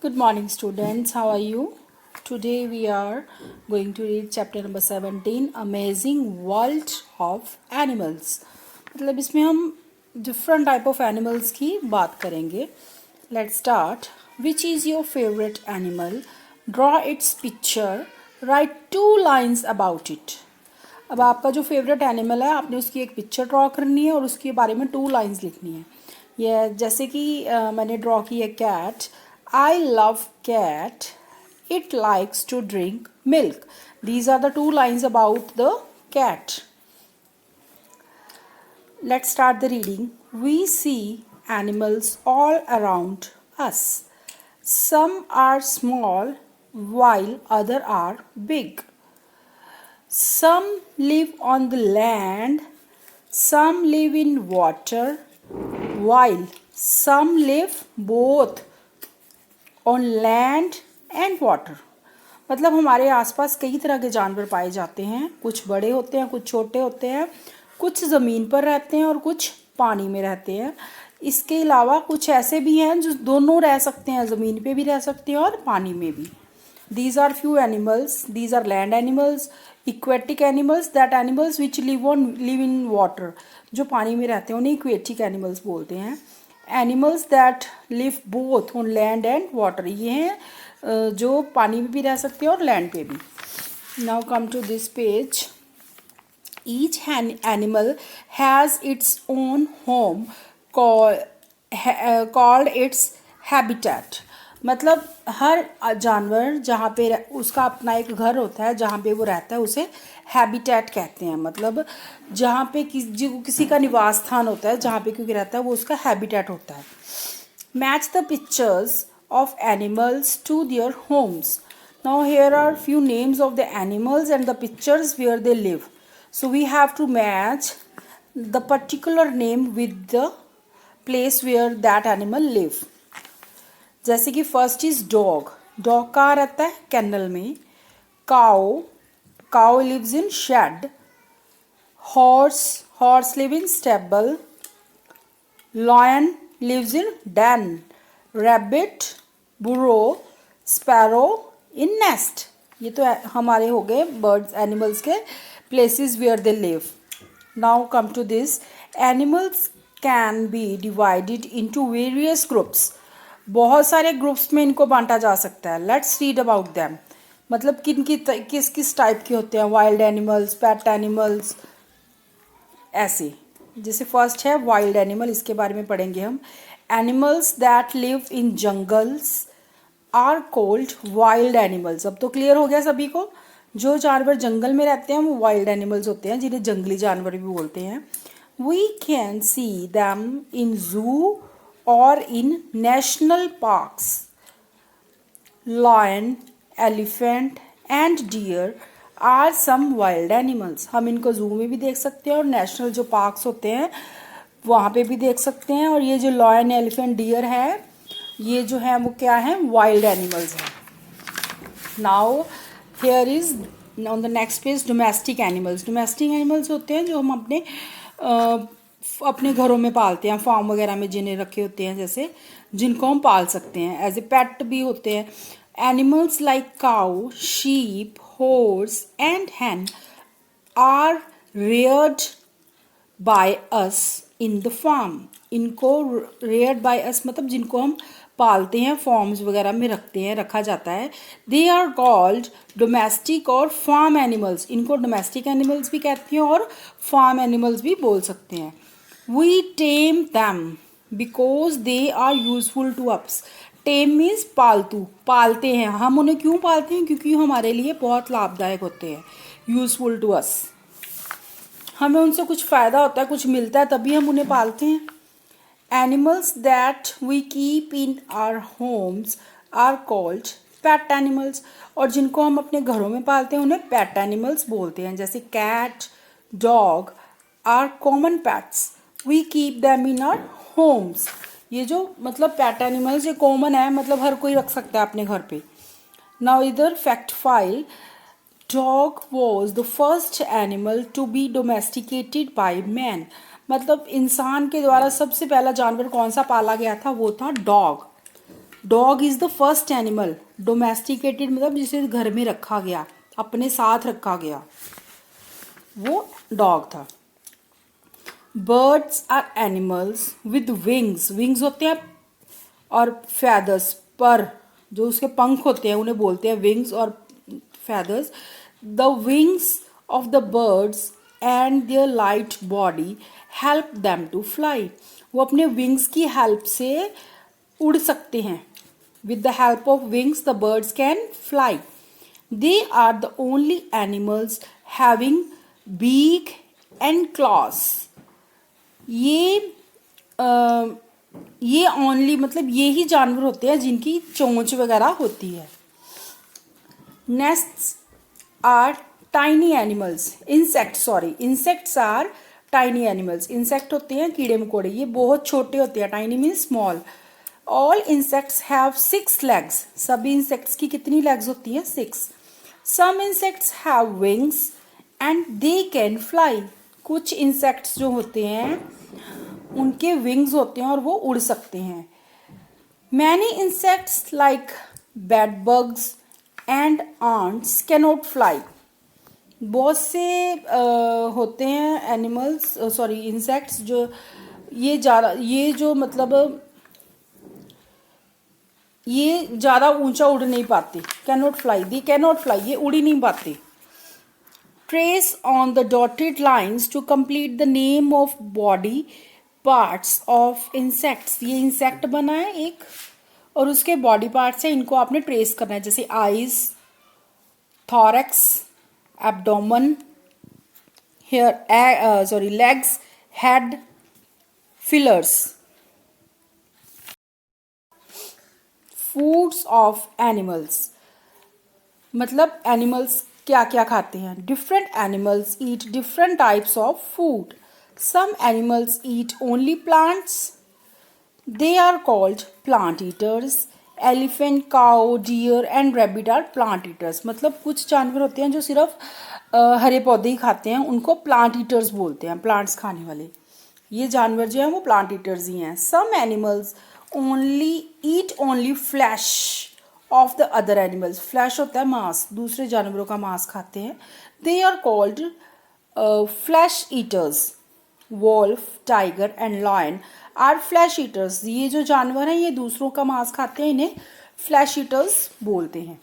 Good morning, students. How are you? Today we are going to read chapter number 17, Amazing World of Animals. मतलब इसमें हम different type of animals की बात करेंगे. Let's start. Which is your favorite animal? Draw its picture. Write 2 lines about it. अब आपका जो favourite animal है आपने उसकी एक पिक्चर ड्रॉ करनी है और उसके बारे में 2 लाइंस लिखनी है. ये जैसे कि मैंने ड्रॉ की है cat. I love cat. It likes to drink milk. These are the 2 lines about the cat. Let's start the reading. We see animals all around us. Some are small while other are big. Some live on the land. Some live in water. While some live both on land and water. मतलब हमारे आसपास कई तरह के जानवर पाए जाते हैं. कुछ बड़े होते हैं, कुछ छोटे होते हैं, कुछ ज़मीन पर रहते हैं और कुछ पानी में रहते हैं. इसके अलावा कुछ ऐसे भी हैं जो दोनों रह सकते हैं, ज़मीन पे भी रह सकते हैं और पानी में भी. These are few animals. These are land animals, aquatic animals, that animals which live in water. जो पानी में रहते हैं उन्हें इक्वेटिक एनिमल्स बोलते हैं. Animals that live both on land and water. ये हैं जो पानी में भी रह सकते हैं और लैंड पे भी. Now come to this page. Each animal has its own home called its habitat. मतलब हर जानवर जहाँ पे उसका अपना एक घर होता है जहाँ पे वो रहता है उसे हैबिटेट कहते हैं. मतलब जहाँ पे किसी का निवास स्थान होता है जहाँ पे क्योंकि रहता है वो उसका हैबिटेट होता है. Match the pictures of animals to their homes. Now here are few names of the animals and the pictures where they live. So we have to match the particular name with the place where that animal live. जैसे कि first is dog. Dog कहाँ रहता है? Kennel में. Cow. Cow lives in shed. Horse. Horse live in stable. Lion lives in den. Rabbit. Burrow. Sparrow in nest. ये तो हमारे हो गए बर्ड्स एनिमल्स के places where they live. Now come to this. Animals can be divided into various groups. बहुत सारे groups में इनको बांटा जा सकता है. Let's read about them. मतलब किस किस टाइप के होते हैं. वाइल्ड एनिमल्स, पेट एनिमल्स, ऐसे. जैसे फर्स्ट है वाइल्ड एनिमल, इसके बारे में पढ़ेंगे हम. Animals that live in jungles are called wild animals. अब तो क्लियर हो गया सभी को. जो जानवर जंगल में रहते हैं वो वाइल्ड एनिमल्स होते हैं जिन्हें जंगली जानवर भी बोलते हैं. We can see them in zoo or in national parks. Lion, elephant and deer are some wild animals. हम इनको जू में भी देख सकते हैं और नेशनल जो पार्क्स होते हैं वहाँ पे भी देख सकते हैं. और ये जो लॉयन, एलिफेंट, डियर है ये जो है वो क्या है? वाइल्ड एनिमल्स हैं. Now here is on the next page domestic animals. Domestic animals होते हैं जो हम अपने घरों में पालते हैं, फार्म वगैरह में जिन्हें रखे होते हैं, जैसे जिनको हम पाल सकते हैं. एज ए पेट भी होते हैं. Animals like cow, sheep, horse and hen are reared by us in the farm. इनको रेयर्ड बाय अस मतलब जिनको हम पालते हैं, फॉर्म्स वगैरह में रखा जाता है. दे आर कॉल्ड डोमेस्टिक और फार्म एनिमल्स. इनको डोमेस्टिक एनिमल्स भी कहते हैं और फार्म एनिमल्स भी बोल सकते हैं. We tame them because they are useful to us. Tame means पालतू. पालते हैं हम उन्हें. क्यों पालते हैं? क्योंकि हमारे लिए बहुत लाभदायक होते हैं. Useful to us. हमें उनसे कुछ फ़ायदा होता है, कुछ मिलता है, तभी हम उन्हें पालते हैं. Animals that we keep in our homes are called pet animals. और जिनको हम अपने घरों में पालते हैं उन्हें पेट एनिमल्स बोलते हैं. जैसे cat, dog are common pets. We keep them in our homes. ये जो मतलब पेट एनिमल्स ये कॉमन है, मतलब हर कोई रख सकता है अपने घर पे. नाउ इधर fact file. Dog was the first animal to be domesticated by man. मतलब इंसान के द्वारा सबसे पहला जानवर कौन सा पाला गया था? वो था dog. Dog is the first animal domesticated, मतलब जिसे घर में रखा गया, अपने साथ रखा गया, वो डॉग था। Birds are animals with wings, wings होते हैं और फैदर्स, पर जो उसके पंख होते हैं उन्हें बोलते हैं विंग्स और feathers. The wings of the birds and their light body help them to fly, वो अपने विंग्स की हेल्प से उड़ सकते हैं। With the help of wings the birds can fly. They are the only animals having beak and claws, ये only मतलब ये ही जानवर होते हैं जिनकी चोंच वगैरह होती है। Next are tiny animals, insects are tiny animals. Insect होते हैं कीड़े मकोड़े, ये बहुत छोटे होते हैं, tiny means small. All insects have 6 legs, सभी इंसेक्ट्स की कितनी लेग्स होती हैं? 6। Some insects have wings and they can fly, कुछ इंसेक्ट्स जो होते हैं उनके विंग्स होते हैं और वो उड़ सकते हैं। Many insects like bed bugs and ants cannot fly, बहुत से होते हैं एनिमल्स इंसेक्ट्स जो ये ज़्यादा ऊंचा उड़ नहीं पाते। Cannot fly, they cannot fly, ये उड़ ही नहीं पाते। Trace on the dotted lines to complete the name of body parts of insects, ये इंसेक्ट बना है एक और उसके बॉडी पार्ट्स है, इनको आपने ट्रेस करना है, जैसे eyes, thorax, abdomen, legs, head, feelers. Foods of animals, मतलब एनिमल्स क्या क्या खाते हैं। Different animals eat different types of food. Some animals eat only plants, they are called plant eaters. Elephant, cow, deer and rabbit are plant eaters, मतलब कुछ जानवर होते हैं जो सिर्फ हरे पौधे ही खाते हैं, उनको प्लांट ईटर्स बोलते हैं, प्लांट्स खाने वाले। ये जानवर जो हैं वो प्लांट ईटर्स ही हैं। Some animals eat only flesh of the other animals, flesh होता है मांस, दूसरे जानवरों का मांस खाते हैं। They are called flesh eaters. Wolf, tiger and lion are flesh eaters, ये जो जानवर हैं ये दूसरों का मांस खाते हैं, इन्हें फ्लैश ईटर्स बोलते हैं।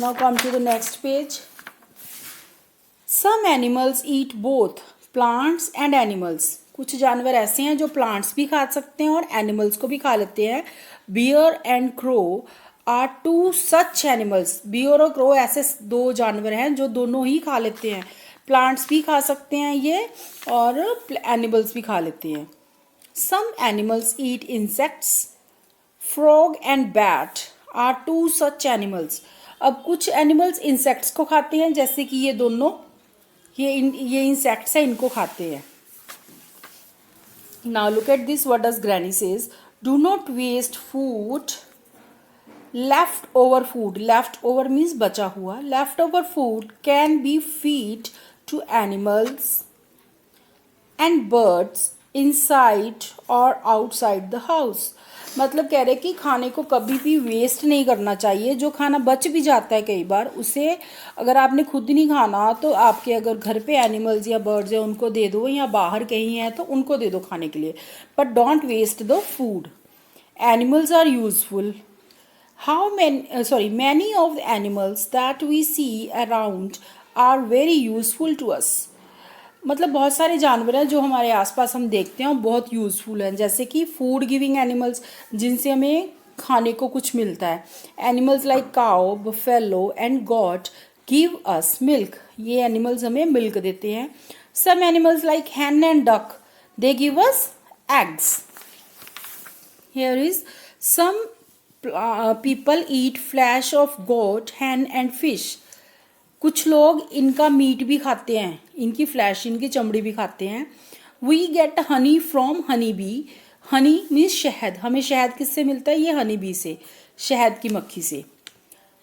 Now come to the next page. Some animals eat both plants and animals, कुछ जानवर ऐसे हैं जो प्लांट्स भी खा सकते हैं और एनिमल्स को भी खा लेते हैं। Bear and crow are 2 such animals, bear और क्रो ऐसे 2 जानवर हैं जो दोनों ही खा लेते हैं, प्लांट्स भी खा सकते हैं ये और एनिमल्स भी खा लेते हैं। Some animals eat insects, frog and bat are 2 such animals. अब कुछ एनिमल्स इंसेक्ट्स को खाते हैं, जैसे कि ये दोनों ये इंसेक्ट्स हैं, इनको खाते हैं। Now look at this, what does Granny says? Do not waste food. Left over means बचा हुआ. Leftover food can be feed to animals and birds inside or outside the house. मतलब कह रहे कि खाने को कभी भी वेस्ट नहीं करना चाहिए। जो खाना बच भी जाता है कई बार, उसे अगर आपने खुद नहीं खाना तो आपके अगर घर पे एनिमल्स या बर्ड्स हैं उनको दे दो, या बाहर कहीं हैं तो उनको दे दो खाने के लिए, but don't waste the food. Animals are useful. many of the animals that we see around are very useful to us. मतलब बहुत सारे जानवर हैं जो हमारे आसपास हम देखते हैं और बहुत यूज़फुल हैं, जैसे कि फूड गिविंग एनिमल्स, जिनसे हमें खाने को कुछ मिलता है। Animals like cow, buffalo and goat give us milk, ये एनिमल्स हमें मिल्क देते हैं। Some animals like hen and duck, they give us eggs. Here is some people eat flesh of goat, hen and fish, कुछ लोग इनका meet भी खाते हैं, इनकी फ्लैश, इनकी चमड़ी भी खाते हैं। We get honey from honey bee, honey means शहद, हमें शहद किससे मिलता है? ये हनी बी से, शहद की मक्खी से।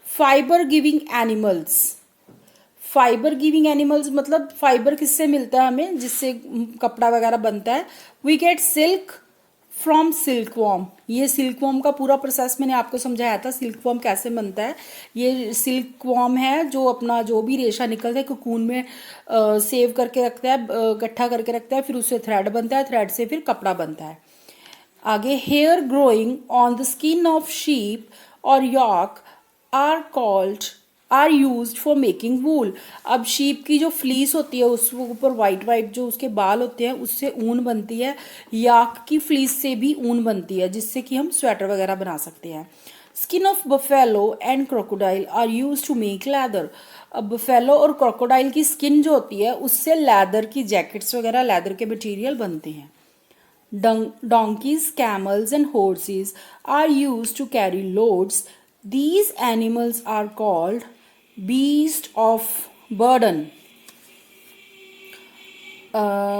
Fibre giving animals, fibre giving animals मतलब फाइबर किससे मिलता है हमें, जिससे कपड़ा वगैरह बनता है। We get silk from silkworm. ये सिल्कवॉर्म का पूरा प्रोसेस मैंने आपको समझाया था, सिल्कवॉर्म कैसे बनता है। ये सिल्कवॉर्म है जो अपना जो भी रेशा निकलता है कोकून में सेव करके रखता है, इकट्ठा करके रखता है, फिर उससे थ्रेड बनता है, थ्रेड से फिर कपड़ा बनता है। आगे, hair growing on the skin of sheep और yak are used for making wool. अब शीप की जो फ्लीस होती है उस ऊपर वाइट वाइट जो उसके बाल होते हैं उससे ऊन बनती है, याक की फ्लीस से भी ऊन बनती है जिससे कि हम स्वेटर वगैरह बना सकते हैं। Skin of buffalo and crocodile are use to make leather. अब बफेलो और क्रोकोडाइल की स्किन जो होती है उससे लैदर की जैकेट्स वगैरह, लैदर के मटीरियल बनते हैं। Donkeys, camels, and horses are used to carry loads. These animals are called beasts of burden.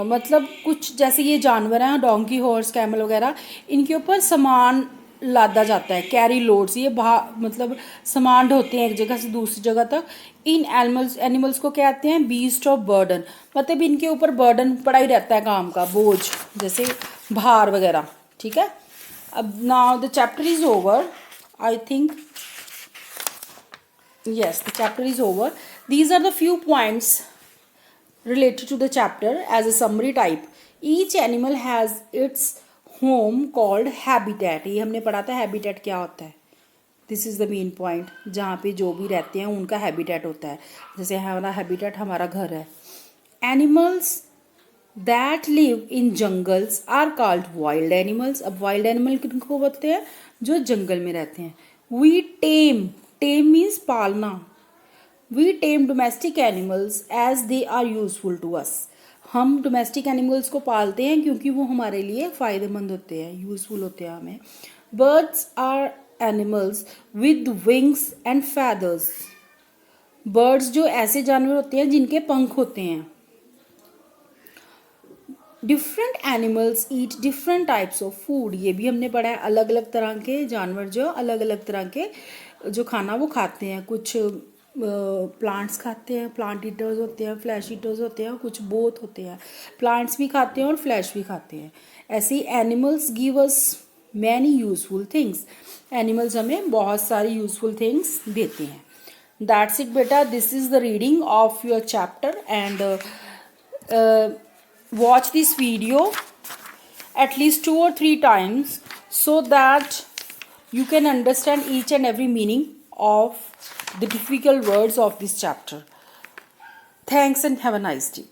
मतलब कुछ जैसे ये जानवर हैं, डोंकी, हॉर्स, कैमल वगैरह, इनके ऊपर सामान लादा जाता है, कैरी लोड्स। ये मतलब सामान ढोते हैं एक जगह से दूसरी जगह तक। इन एनिमल्स को क्या कहते हैं? Beast of burden. मतलब इनके ऊपर बर्डन पड़ा ही रहता है, काम का बोझ, जैसे भार वगैरह। ठीक है। अब now the chapter is over, I think, yes, the chapter is over. These are the few points related to the chapter as a summary type. Each animal has its home called habitat. ये हमने पढ़ा था habitat क्या होता है। This is the main point, जहाँ पे जो भी रहते हैं उनका हैबिटेट होता है। जैसे हमारा हैबिटेट हमारा घर है। Animals that live in jungles are called wild animals. अब वाइल्ड एनिमल किनको बोलते हैं? जो जंगल में रहते हैं। वी टेम, टेम मीन्स पालना। We tame domestic animals as they are useful to us. हम डोमेस्टिक एनिमल्स को पालते हैं क्योंकि वो हमारे लिए फ़ायदेमंद होते हैं, यूजफुल होते हैं हमें। Birds are animals with wings and feathers. Birds जो ऐसे जानवर होते हैं जिनके पंख होते हैं। Different animals eat different types of food. ये भी हमने पढ़ा है, अलग अलग तरह के जानवर जो अलग अलग तरह के जो खाना वो खाते हैं। कुछ प्लांट्स खाते हैं, प्लांट ईटर्स होते हैं, फ्लैश ईटर्स होते हैं, कुछ बोथ होते हैं। प्लांट्स भी खाते हैं और फ्लैश भी खाते हैं। ऐसे ही animals give us many useful things. Animals हमें बहुत सारी यूजफुल थिंग्स देते हैं। दैट्स इट बेटा, this is the reading of your chapter and watch this video at least 2 or 3 times so that you can understand each and every meaning of the difficult words of this chapter. Thanks and have a nice day.